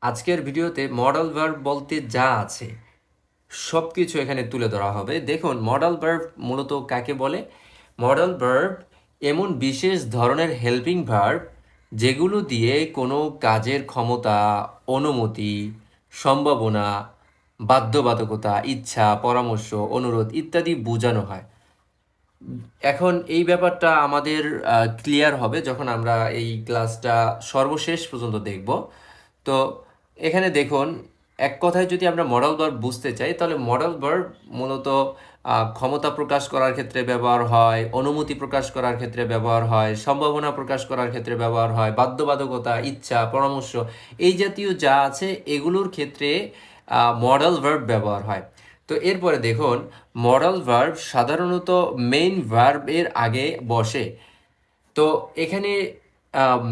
আজকের ভিডিওতে modal verb বলতে যা আছে সব কিছু এখানে তুলে ধরা হবে। দেখুন, মডাল ভার্ব মূলত কাকে বলে? মডাল ভার্ব এমন বিশেষ ধরনের হেল্পিং ভার্ব যেগুলো দিয়ে কোনো কাজের ক্ষমতা, অনুমতি, সম্ভাবনা, বাধ্যবাধকতা, ইচ্ছা, পরামর্শ, অনুরোধ ইত্যাদি বোঝানো হয়। এখন এই ব্যাপারটা আমাদের ক্লিয়ার হবে যখন আমরা এই ক্লাসটা সর্বশেষ পর্যন্ত দেখব। তো এখানে দেখুন, এক কথায় যদি আমরা মডেল ভার্ব বুঝতে চাই তাহলে মডেল ভার্ব মূলত ক্ষমতা প্রকাশ করার ক্ষেত্রে ব্যবহার হয়, অনুমতি প্রকাশ করার ক্ষেত্রে ব্যবহার হয়, সম্ভাবনা প্রকাশ করার ক্ষেত্রে ব্যবহার হয়, বাধ্যবাধকতা, ইচ্ছা, পরামর্শ এই জাতীয় যা আছে এগুলোর ক্ষেত্রে মডেল ভার্ব ব্যবহার হয়। তো এরপরে দেখুন, মডাল ভার্ব সাধারণত মেইন ভার্বের আগে বসে। তো এখানে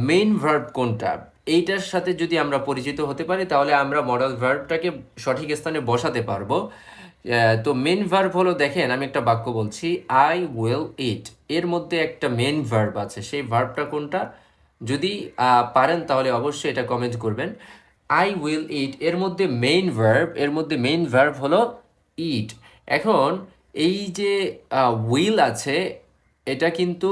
মেইন ভার্ব কোনটা, এইটার সাথে যদি আমরা পরিচিত হতে পারি তাহলে আমরা মডাল ভার্বটাকে সঠিক স্থানে বসাতে পারবো। তো মেইন ভার্ব হলো, দেখেন আমি একটা বাক্য বলছি, আই উইল ইট, এর মধ্যে একটা মেইন ভার্ব আছে। সেই ভার্বটা কোনটা? যদি পারেন তাহলে অবশ্যই এটা কমেন্ট করবেন। আই উইল ইট এর মধ্যে মেইন ভার্ব হলো ইট। এখন এই যে উইল আছে, এটা কিন্তু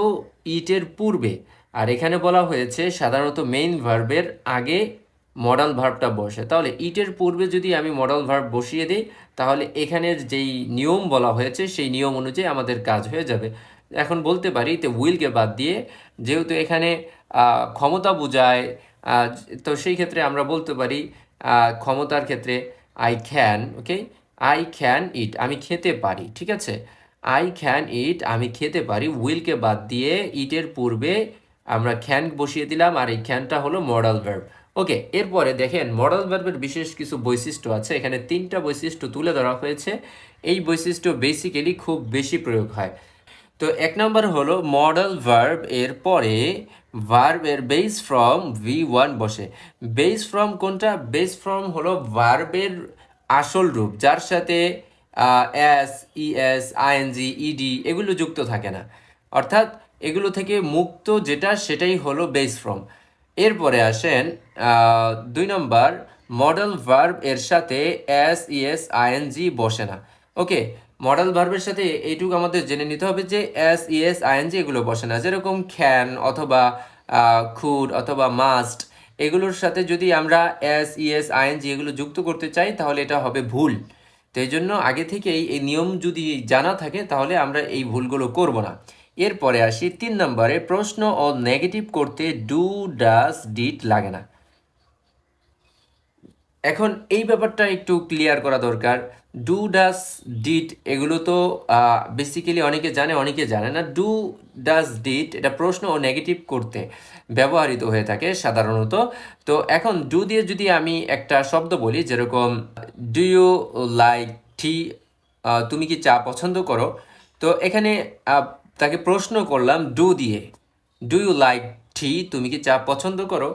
ইটের পূর্বে, আর এখানে বলা হয়েছে সাধারণত মেইন ভার্বের আগে মডাল ভার্বটা বসে। তাহলে ইটের পূর্বে যদি আমি মডাল ভার্ব বসিয়ে দিই তাহলে এখানের যেই নিয়ম বলা হয়েছে সেই নিয়ম অনুযায়ী আমাদের কাজ হয়ে যাবে। এখন বলতে পারি তো উইলকে বাদ দিয়ে, যেহেতু এখানে ক্ষমতা বোঝায়, আহ, তো সেই ক্ষেত্রে আমরা বলতে পারি ক্ষমতার ক্ষেত্রে I can, okay, I can eat, আমি খেতে পারি, ঠিক আছে, আই ক্যান ইট, আমি খেতে পারি। উইলকে বাদ দিয়ে ইটের পূর্বে আমরা ক্যান বসিয়ে দিলাম, আর এই ক্যানটা হলো মডাল ভার্ব। ওকে, এরপরে দেখেন মডাল ভার্বের বিশেষ কিছু বৈশিষ্ট্য আছে। এখানে 3টা বৈশিষ্ট্য তুলে ধরা হয়েছে। এই বৈশিষ্ট্য বেসিক্যালি খুব বেশি প্রয়োগ হয়। তো 1 নম্বর হলো মডাল ভার্ব এর পরে ভার্বের বেস ফ্রম V1 বসে। বেস ফ্রম কোনটা? বেস ফ্রম হলো ভার্বের আসল রূপ, যার সাথে এস, ইএস, আইএনজি, ইডি এগুলো যুক্ত থাকে না, অর্থাৎ এগুলো থেকে মুক্ত যেটা সেটাই হলো বেস ফ্রম। এরপরে আসেন 2 নম্বর, মডেল ভার্ব এর সাথে এস, ইএস, আইএনজি বসে না। ওকে, মডেল ভার্বের সাথে এইটুকু আমাদের জেনে নিতে হবে যে এস, ইএস, আইএনজি এগুলো বসে না। যেরকম ক্যান অথবা খুড অথবা মাস্ট, এগুলোর সাথে যদি আমরা এস, ইএস, আইএনজি এগুলো যুক্ত করতে চাই তাহলে এটা হবে ভুল। তো এই জন্য আগে থেকেই এই নিয়ম যদি জানা থাকে তাহলে আমরা এই ভুলগুলো করব না। এরপরে আসি 3 নম্বরে, প্রশ্ন ও নেগেটিভ করতে ডু, ডাজ, ডিড লাগে না। এখন এই ব্যাপারটা একটু ক্লিয়ার করা দরকার। ডু, ডাজ, ডিড এগুলো তো বেসিক্যালি অনেকে জানে অনেকে জানে না। ডু, ডাজ, ডিড এটা প্রশ্ন ও নেগেটিভ করতে ব্যবহৃত হয়ে থাকে সাধারণত। তো এখন ডু দিয়ে যদি আমি একটা শব্দ বলি, যেরকম ডু ইউ লাইক টি, তুমি কি চা পছন্দ করো, তো এখানে তাকে প্রশ্ন করলাম ডু দিয়ে, ডু ইউ লাইক টি, তুমি কি চা পছন্দ করো।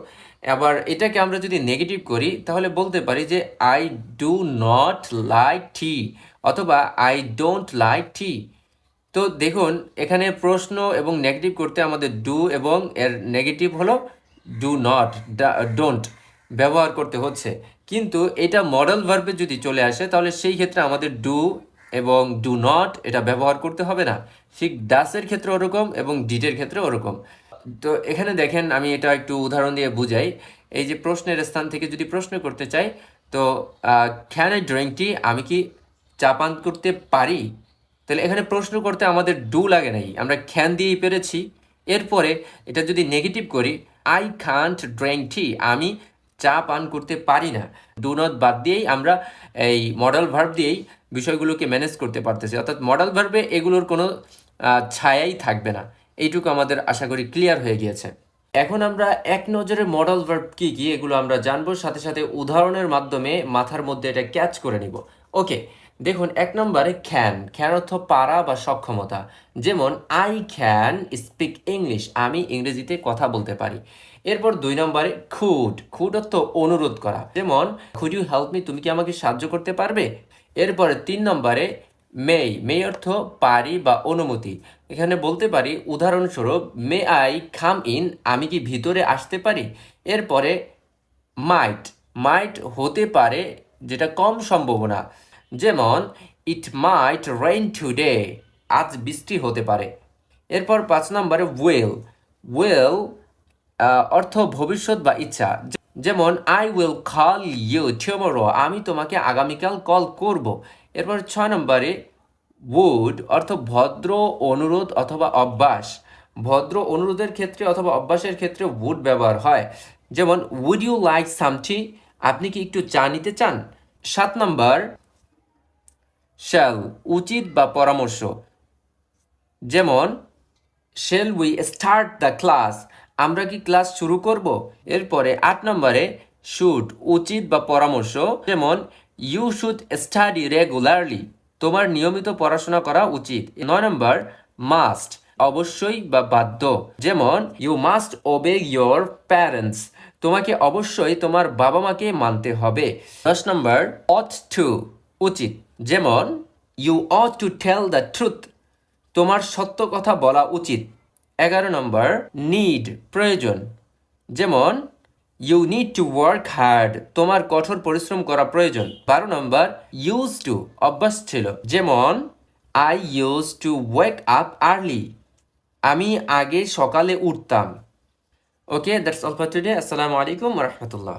আবার এটাকে আমরা যদি নেগেটিভ করি তাহলে বলতে পারি যে I do not like tea অথবা আই ডোন্ট লাইক টি। তো দেখুন, এখানে প্রশ্ন এবং নেগেটিভ করতে আমাদের ডু এবং এর নেগেটিভ হলো ডু নট, ডোন্ট ব্যবহার করতে হচ্ছে। কিন্তু এটা মডেল ভার্বে যদি চলে আসে তাহলে সেই ক্ষেত্রে আমাদের ডু এবং ডু নট এটা ব্যবহার করতে হবে না। ঠিক ডাসের ক্ষেত্রে ওরকম এবং ডিটের ক্ষেত্রে ওরকম। তো এখানে দেখেন, আমি এটা একটু উদাহরণ দিয়ে বুঝাই। এই যে প্রশ্নের স্থান থেকে যদি প্রশ্ন করতে চাই, তো ক্যান আই ড্রিঙ্ক টি, আমি কি চা পান করতে পারি, তাহলে এখানে প্রশ্ন করতে আমাদের ডু লাগে নাই, আমরা ক্যান দিয়েই পেরেছি। এরপরে এটা যদি নেগেটিভ করি, আই কান্ট ড্রিঙ্ক টি, আমি চা পান করতে পারি না, ডু নট বাদ দিয়েই আমরা এই মডেল ভার্ব দিয়েই বিষয়গুলোকে ম্যানেজ করতে পারতেছি। অর্থাৎ মডেল ভার্বে এগুলোর কোনো ছায়াই থাকবে না। এইটুকু আমাদের আশা করি ক্লিয়ার হয়ে গিয়েছে। এখন আমরা এক নজরে মডেল ভার্ব কী কী এগুলো আমরা জানবো, সাথে সাথে উদাহরণের মাধ্যমে মাথার মধ্যে এটা ক্যাচ করে নিব। ওকে, দেখুন 1 নম্বরে ক্যান, ক্যান অর্থ পারা বা সক্ষমতা। যেমন আই ক্যান স্পিক ইংলিশ, আমি ইংরেজিতে কথা বলতে পারি। এরপর 2 নম্বরে খুড, খুড অর্থ অনুরোধ করা। যেমন খুড ইউ হেল্প মি, তুমি কি আমাকে সাহায্য করতে পারবে। এরপরে 3 নম্বরে মেই, মেই অর্থ পারি বা অনুমতি। এখানে বলতে পারি উদাহরণস্বরূপ মে আই কাম ইন, আমি কি ভিতরে আসতে পারি। এরপরে মাইট, মাইট হতে পারে, যেটা কম সম্ভাবনা। যেমন ইট মাইট রেইন টুডে, আজ বৃষ্টি হতে পারে। এরপর 5 নম্বরে উইল অর্থ ভবিষ্যৎ বা ইচ্ছা। যেমন I will call you tomorrow, আমি তোমাকে আগামীকাল কল করব। এরপর 6 নম্বরে উড অর্থ ভদ্র অনুরোধ অথবা অভ্যাস। ভদ্র অনুরোধের ক্ষেত্রে অথবা অভ্যাসের ক্ষেত্রে উড ব্যবহার হয়। যেমন উড ইউ লাইক সামথিং, আপনি কি একটু চা নিতে চান। 7 নম্বর শ্যাল, উচিত বা পরামর্শ। যেমন shell we start the class, আমরা কি ক্লাস শুরু করব। এরপরে 8 নম্বরে শুড, উচিত বা পরামর্শ। যেমন ইউ শুড স্টাডি রেগুলারলি, তোমার নিয়মিত পড়াশোনা করা উচিত। 9 নম্বর মাস্ট, অবশ্যই বা বাধ্য। যেমন you must obey your parents, তোমাকে অবশ্যই তোমার বাবা মাকে মানতে হবে। 10 নম্বর অট টু, উচিত। যেমন you ought to tell the truth, তোমার সত্য কথা বলা উচিত। 11 নম্বর নিড, প্রয়োজন। যেমন you need to work hard, তোমার কঠোর পরিশ্রম করা প্রয়োজন। 12 নম্বর ইউজ টু, অভ্যাস ছিল। যেমন I use to wake up early, আমি আগে সকালে উঠতাম। ওকে, দ্যাটস অল ফর টুডে। আসসালামু আলাইকুম ওয়া রাহমাতুল্লাহ।